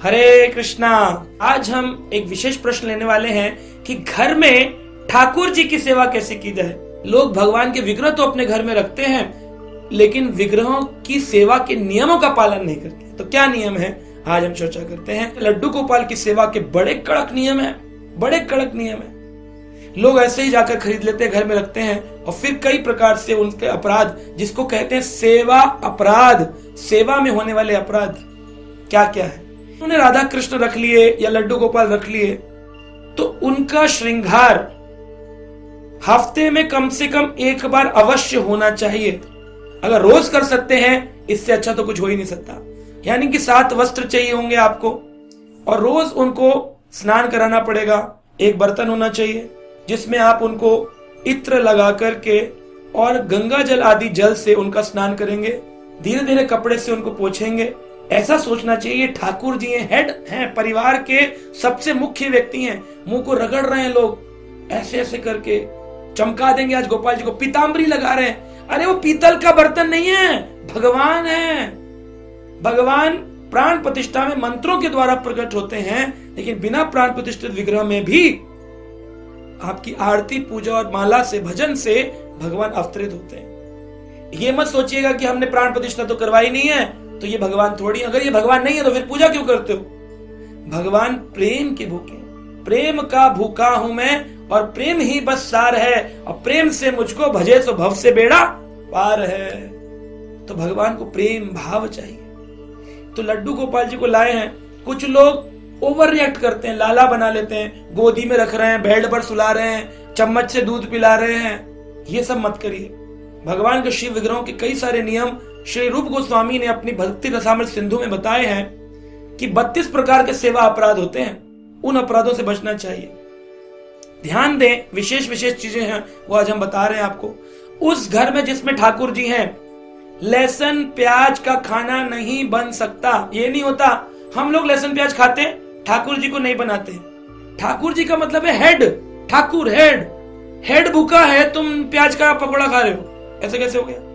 हरे कृष्णा। आज हम एक विशेष प्रश्न लेने वाले हैं कि घर में ठाकुर जी की सेवा कैसे की जाए। लोग भगवान के विग्रह तो अपने घर में रखते हैं, लेकिन विग्रहों की सेवा के नियमों का पालन नहीं करते। तो क्या नियम है, आज हम चर्चा करते हैं। लड्डू गोपाल की सेवा के बड़े कड़क नियम है, बड़े कड़क नियम है। लोग ऐसे ही जाकर खरीद लेते हैं, घर में रखते हैं, और फिर कई प्रकार से उनके अपराध, जिसको कहते हैं सेवा अपराध, सेवा में होने वाले अपराध क्या क्या है। उन्हें राधा कृष्ण रख लिए या लड्डू गोपाल रख लिए, तो उनका श्रृंगार हफ्ते में कम से कम एक बार अवश्य होना चाहिए। अगर रोज कर सकते हैं, इससे अच्छा तो कुछ हो ही नहीं सकता। यानी कि 7 वस्त्र चाहिए होंगे आपको, और रोज उनको स्नान कराना पड़ेगा। एक बर्तन होना चाहिए जिसमें आप उनको इत्र लगा करके और गंगा जल आदि जल से उनका स्नान करेंगे। धीरे धीरे कपड़े से उनको पोंछेंगे। ऐसा सोचना चाहिए ठाकुर जी हैं, हेड हैं, परिवार के सबसे मुख्य व्यक्ति हैं। मुंह को रगड़ रहे हैं लोग, ऐसे ऐसे करके चमका देंगे। आज गोपाल जी को पीतांबरी लगा रहे हैं। अरे वो पीतल का बर्तन नहीं है, भगवान है। भगवान प्राण प्रतिष्ठा में मंत्रों के द्वारा प्रकट होते हैं, लेकिन बिना प्राण प्रतिष्ठित विग्रह में भी आपकी आरती पूजा और माला से, भजन से भगवान अवतरित होते हैं। ये मत सोचिएगा कि हमने प्राण प्रतिष्ठा तो करवाई नहीं है तो ये भगवान थोड़ी। अगर ये भगवान नहीं है तो फिर पूजा क्यों करते हो। भगवान प्रेम के भूखे, प्रेम का भूखा हूं मैं, और प्रेम ही बस सार है, और प्रेम से मुझको भजे सो भव से बेड़ा पार है। तो भगवान को प्रेम भाव चाहिए। तो लड्डू गोपाल जी को लाए हैं। कुछ लोग ओवर रिएक्ट करते हैं, लाला बना लेते हैं, गोदी में रख रहे हैं, बेड पर सुला रहे हैं, चम्मच से दूध पिला रहे हैं। ये सब मत करिए। भगवान के शिव विग्रहों के कई सारे नियम श्री रूप गोस्वामी ने अपनी भक्ति रसामृत सिंधु में बताए हैं कि 32 प्रकार के सेवा अपराध होते हैं। उन अपराधों से बचना चाहिए। ध्यान दें, विशेष विशेष चीजें हैं वो आज हम बता रहे हैं आपको। उस घर में जिसमें ठाकुर जी हैं, लहसुन प्याज का खाना नहीं बन सकता। ये नहीं होता हम लोग लहसुन प्याज खाते हैं, ठाकुर जी को नहीं बनाते। ठाकुर जी का मतलब है हेड, ठाकुर हेड भूखा है, तुम प्याज का पकौड़ा खा रहे हो, ऐसे कैसे हो गया।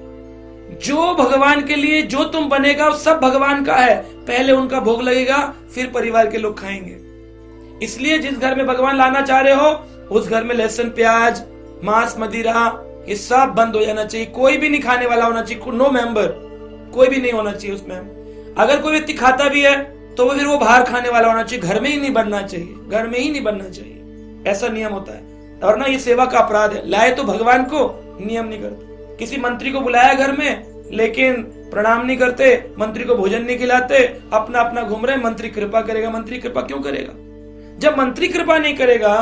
जो भगवान के लिए जो तुम बनेगा वो सब भगवान का है। पहले उनका भोग लगेगा, फिर परिवार के लोग खाएंगे। इसलिए जिस घर में भगवान लाना चाह रहे हो, उस घर में लहसुन प्याज, मांस, मदिरा, ये सब बंद हो जाना चाहिए। कोई भी नहीं खाने वाला होना चाहिए, नो मेंबर, कोई भी नहीं होना चाहिए उसमें। अगर कोई व्यक्ति खाता भी है तो फिर वो बाहर खाने वाला होना चाहिए, घर में ही नहीं बनना चाहिए, घर में ही नहीं बनना चाहिए। ऐसा नियम होता है। और ना ये सेवा का अपराध है। लाए तो भगवान को, नियम नहीं करते। किसी मंत्री को बुलाया घर में, लेकिन प्रणाम नहीं करते, मंत्री को भोजन नहीं खिलाते, अपना अपना घूम रहे। मंत्री कृपा करेगा। मंत्री कृपा क्यों करेगा। जब मंत्री कृपा नहीं करेगा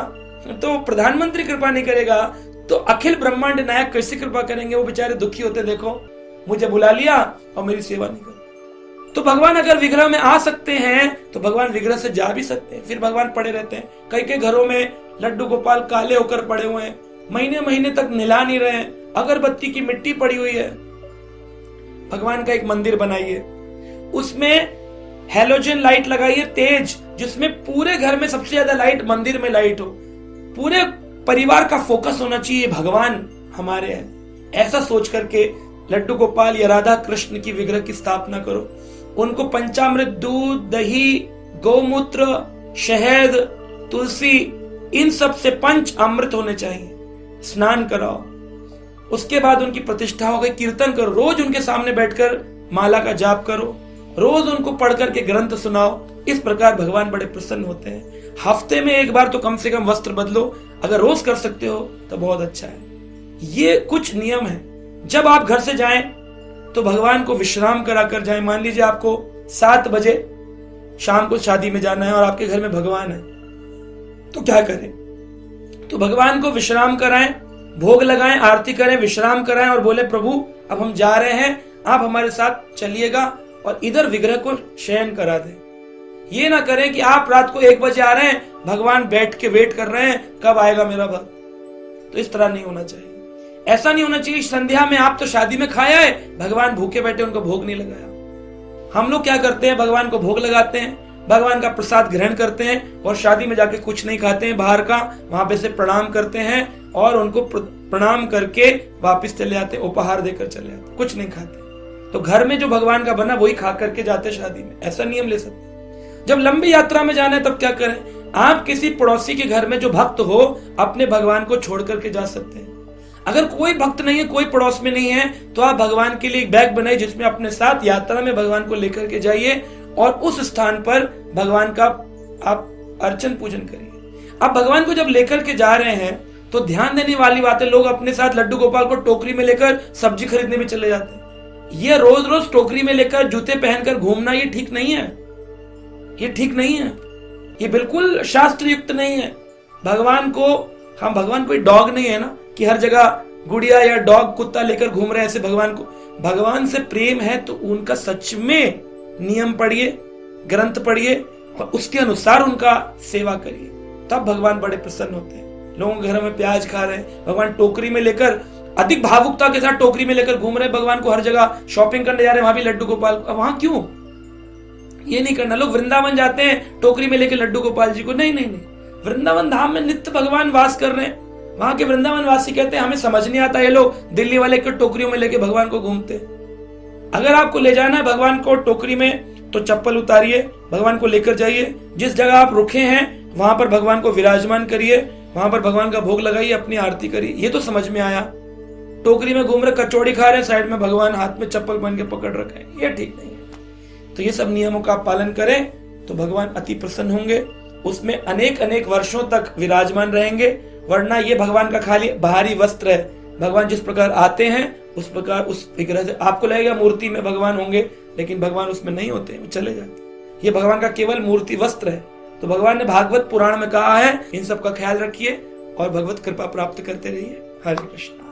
तो प्रधानमंत्री कृपा नहीं करेगा, तो अखिल ब्रह्मांड नायक कैसे कृपा करेंगे। वो बेचारे दुखी होते, देखो मुझे बुला लिया और मेरी सेवा नहीं कर। तो भगवान अगर विग्रह में आ सकते हैं तो भगवान विग्रह से जा भी सकते हैं। फिर भगवान पड़े रहते हैं। कई कई घरों में लड्डू गोपाल काले होकर पड़े हुए हैं, महीने महीने तक नहला नहीं रहे हैं, अगरबत्ती की मिट्टी पड़ी हुई है। भगवान का एक मंदिर बनाइए, उसमें हेलोजन लाइट लगाइए तेज, जिसमें पूरे घर में सबसे ज्यादा लाइट मंदिर में लाइट हो। पूरे परिवार का फोकस होना चाहिए, भगवान हमारे हैं। ऐसा सोच करके लड्डू गोपाल या राधा कृष्ण की विग्रह की स्थापना करो। उनको पंचामृत, दूध, दही, गौमूत्र, शहद, तुलसी, इन सब से पंच अमृत होने चाहिए। स्नान कराओ, उसके बाद उनकी प्रतिष्ठा हो गई। कीर्तन करो, रोज उनके सामने बैठकर माला का जाप करो, रोज उनको पढ़ करके ग्रंथ सुनाओ। इस प्रकार भगवान बड़े प्रसन्न होते हैं। हफ्ते में एक बार तो कम से कम वस्त्र बदलो। अगर रोज कर सकते हो तो बहुत अच्छा है। ये कुछ नियम है। जब आप घर से जाएं तो भगवान को विश्राम कराकर जाएं। मान लीजिए आपको 7 बजे शाम को शादी में जाना है और आपके घर में भगवान है, तो क्या करें। तो भगवान को विश्राम कराएं, भोग लगाएं, आरती करें, विश्राम कराएं और बोले प्रभु अब हम जा रहे हैं, आप हमारे साथ चलिएगा, और इधर विग्रह को शयन करा दें। ये ना करें कि आप रात को 1 बजे आ रहे हैं, भगवान बैठ के वेट कर रहे हैं कब आएगा मेरा भक्त। तो इस तरह नहीं होना चाहिए। ऐसा नहीं होना चाहिए संध्या में आप तो शादी में खाया है, भगवान भूखे बैठे, उनको भोग नहीं लगाया। हम लोग क्या करते हैं, भगवान को भोग लगाते हैं, भगवान का प्रसाद ग्रहण करते हैं, और शादी में जाके कुछ नहीं खाते हैं बाहर का, वहां पे से प्रणाम करते हैं और उनको प्रणाम करके वापस चले आते, उपहार देकर चले आते, कुछ नहीं खाते। तो घर में जो भगवान का बना वही खा करके जाते शादी में। ऐसा नियम ले सकते। जब लंबी यात्रा में जाना है तब क्या करें? आप किसी पड़ोसी के घर में जो भक्त हो अपने भगवान को छोड़ करके जा सकते हैं। अगर कोई भक्त नहीं है, कोई पड़ोस में नहीं है, तो आप भगवान के लिए एक बैग बनाइए जिसमें अपने साथ यात्रा में भगवान को लेकर के जाइए और उस स्थान पर भगवान का आप अर्चन पूजन करिए। अब भगवान को जब लेकर के जा रहे हैं तो ध्यान देने वाली बात है, लोग अपने साथ लड्डू गोपाल को टोकरी में लेकर सब्जी खरीदने में चले जाते हैं। ये रोज रोज टोकरी में लेकर जूते पहनकर घूमना ये ठीक नहीं है, ये ठीक नहीं है, ये बिल्कुल शास्त्र युक्त नहीं है। भगवान कोई डॉग नहीं है ना कि हर जगह गुड़िया या डॉग कुत्ता लेकर घूम रहे हैं। ऐसे भगवान से प्रेम है तो उनका सच में नियम पढ़िए, ग्रंथ पढ़िए और उसके अनुसार उनका सेवा करिए, तब भगवान बड़े प्रसन्न होते हैं। लोगों के घर में प्याज खा रहे हैं, भगवान टोकरी में लेकर अधिक भावुकता के साथ टोकरी में लेकर घूम रहे हैं, भगवान को हर जगह शॉपिंग करने जा रहे हैं, वहां भी लड्डू गोपाल। वहां क्यों? ये नहीं करना। लोग वृंदावन जाते हैं टोकरी में लेकर लड्डू गोपाल जी को, नहीं नहीं नहीं, वृंदावन धाम में नित्य भगवान वास कर रहे हैं। वहां के वृंदावन वासी कहते हैं हमें समझ नहीं आता, ये लोग दिल्ली वाले के टोकरियों में लेके भगवान को घूमते। अगर आपको ले जाना है भगवान को टोकरी में तो चप्पल उतारिए, भगवान को लेकर जाइए। जिस जगह आप रुके हैं वहां पर भगवान को विराजमान करिए, वहां पर भगवान का भोग लगाइए, अपनी आरती करिए। ये तो समझ में आया। टोकरी में घूम रहे, कचौड़ी खा रहे, साइड में भगवान हाथ में चप्पल पहन के पकड़ रखे हैं, ये ठीक नहीं है। तो ये सब नियमों का पालन करें तो भगवान अति प्रसन्न होंगे, उसमें अनेक अनेक वर्षों तक विराजमान रहेंगे। वरना ये भगवान का खाली बाहरी वस्त्र है। भगवान जिस प्रकार आते हैं उस प्रकार उस विग्रह से आपको लगेगा मूर्ति में भगवान होंगे, लेकिन भगवान उसमें नहीं होते, वो चले जाते। ये भगवान का केवल मूर्ति वस्त्र है। तो भगवान ने भागवत पुराण में कहा है इन सब का ख्याल रखिए और भगवत कृपा प्राप्त करते रहिए। हरे कृष्ण।